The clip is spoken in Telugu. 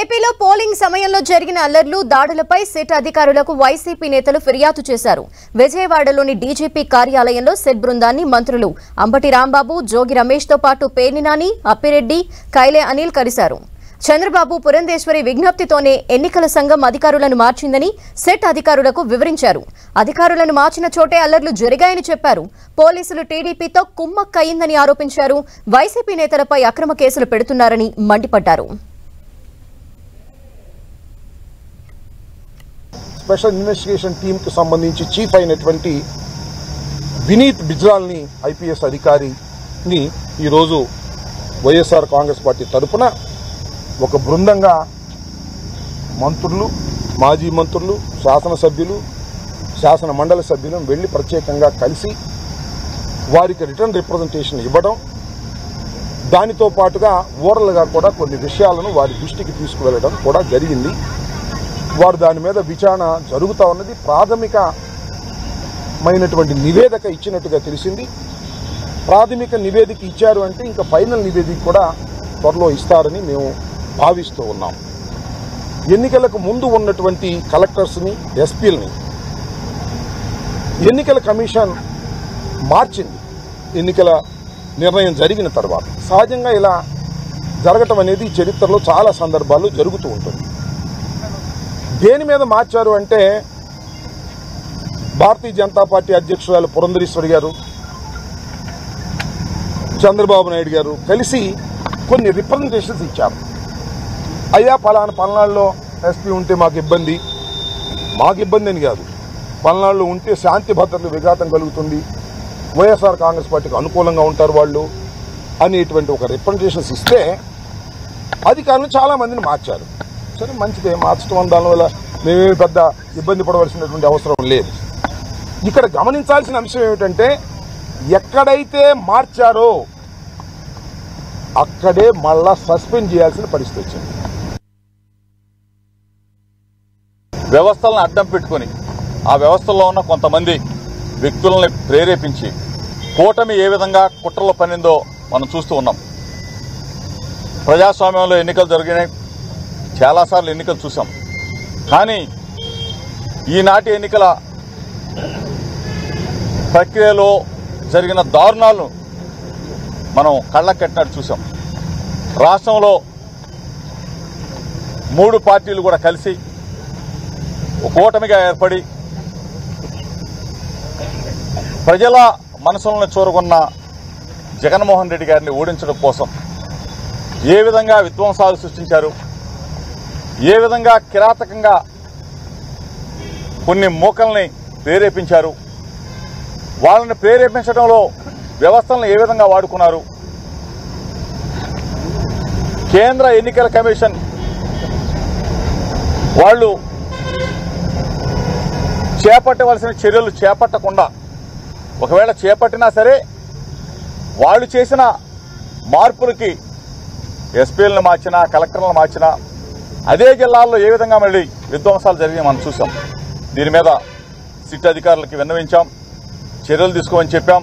ఏపీలో పోలింగ్ సమయంలో జరిగిన అల్లర్లు దాడులపై సెట్ అధికారులకు వైసీపీ నేతలు ఫిర్యాదు చేశారు. విజయవాడలోని డీజీపీ కార్యాలయంలో సెట్ బృందాన్ని మంత్రులు అంబటి రాంబాబు, జోగి రమేష్ తో పాటు పేర్ని నాని, అప్పిరెడ్డి, కైలే అనిల్ కలిశారు. చంద్రబాబు పురంధేశ్వరి విజ్ఞప్తితోనే ఎన్నికల సంఘం అధికారులను మార్చిందని సెట్ అధికారులకు వివరించారు. అధికారులను మార్చిన చోటే అల్లర్లు జరిగాయని చెప్పారు. పోలీసులు టీడీపీతో కుమ్మక్కయిందని ఆరోపించారు. వైసీపీ నేతలపై అక్రమ కేసులు పెడుతున్నారని మండిపడ్డారు. స్పెషల్ ఇన్వెస్టిగేషన్ టీమ్ కు సంబంధించి చీఫ్ అయినటువంటి వినీత్ బిజ్లాల్ని ఐపీఎస్ అధికారిని ఈరోజు వైఎస్ఆర్ కాంగ్రెస్ పార్టీ తరఫున ఒక బృందంగా మంత్రులు, మాజీ మంత్రులు, శాసనసభ్యులు, శాసన మండలి సభ్యులను వెళ్లి ప్రత్యేకంగా కలిసి వారికి రిటర్న్ రిప్రజెంటేషన్ ఇవ్వడం, దానితో పాటుగా ఓరల్గా కూడా కొన్ని విషయాలను వారి దృష్టికి తీసుకువెళ్లడం కూడా జరిగింది. వారు దాని మీద విచారణ జరుగుతూ ఉన్నది. ప్రాథమికమైనటువంటి నివేదిక ఇచ్చినట్టుగా తెలిసింది. ప్రాథమిక నివేదిక ఇచ్చారు అంటే ఇంకా ఫైనల్ నివేదిక కూడా త్వరలో ఇస్తారని మేము భావిస్తూ ఉన్నాం. ఎన్నికలకు ముందు ఉన్నటువంటి కలెక్టర్స్ని, ఎస్పీలని ఎన్నికల కమిషన్ మార్చింది. ఎన్నికల నిర్ణయం జరిగిన తర్వాత సహజంగా ఇలా జరగటం అనేది చరిత్రలో చాలా సందర్భాల్లో జరుగుతూ ఉంటుంది. దేని మీద మార్చారు అంటే భారతీయ జనతా పార్టీ అధ్యక్షురాలు పురంధేశ్వరి గారు, చంద్రబాబు నాయుడు గారు కలిసి కొన్ని రిప్రజెంటేషన్స్ ఇచ్చారు. అయ్యా పల్నాడులో ఎస్పీ ఉంటే మాకు ఇబ్బంది అని కాదు, పల్నాడులో ఉంటే శాంతి భద్రతలు విఘాతం కలుగుతుంది, వైఎస్ఆర్ కాంగ్రెస్ పార్టీకి అనుకూలంగా ఉంటారు వాళ్ళు అనేటువంటి ఒక రిప్రజెంటేషన్స్ ఇస్తే అధికారులు చాలా మందిని మార్చారు. సరే, మంచిదే, మార్చడం దానివల్ల మేమేమి పెద్ద ఇబ్బంది పడవలసినటువంటి అవసరం లేదు. ఇక్కడ గమనించాల్సిన అంశం ఏమిటంటే ఎక్కడైతే మార్చారో అక్కడే మళ్ళా సస్పెండ్ చేయాల్సిన పరిస్థితి వచ్చింది. వ్యవస్థలను అడ్డం పెట్టుకుని ఆ వ్యవస్థలో ఉన్న కొంతమంది వ్యక్తులని ప్రేరేపించి కూటమి ఏ విధంగా కుట్రలో పనిందో మనం చూస్తూ ఉన్నాం. ప్రజాస్వామ్యంలో ఎన్నికలు జరిగినాయి, చాలాసార్లు ఎన్నికలు చూసాం. కానీ ఈనాటి ఎన్నికల ప్రక్రియలో జరిగిన దారుణాలను మనం కళ్ళకు కట్టినట్టు చూసాం. రాష్ట్రంలో 3 పార్టీలు కూడా కలిసి కూటమిగా ఏర్పడి ప్రజల మనసులను చూరగొన్న జగన్మోహన్ రెడ్డి గారిని ఓడించడం కోసం ఏ విధంగా విధ్వంసాలు సృష్టించారు, ఏ విధంగా కిరాతకంగా కొన్ని మూకల్ని ప్రేరేపించారు, వాళ్ళని ప్రేరేపించడంలో వ్యవస్థలను ఏ విధంగా వాడుకున్నారు, కేంద్ర ఎన్నికల కమిషన్ వాళ్ళు చేపట్టవలసిన చర్యలు చేపట్టకుండా, ఒకవేళ చేపట్టినా సరే వాళ్ళు చేసిన మార్పులకి ఎస్పీలను మార్చినా, కలెక్టర్లను మార్చినా అదే జిల్లాల్లో ఏ విధంగా మళ్ళీ విధ్వంసాలు జరిగి మనం చూసాం. దీని మీద సిట్ అధికారులకి విన్నవించాం, చర్యలు తీసుకోమని చెప్పాం.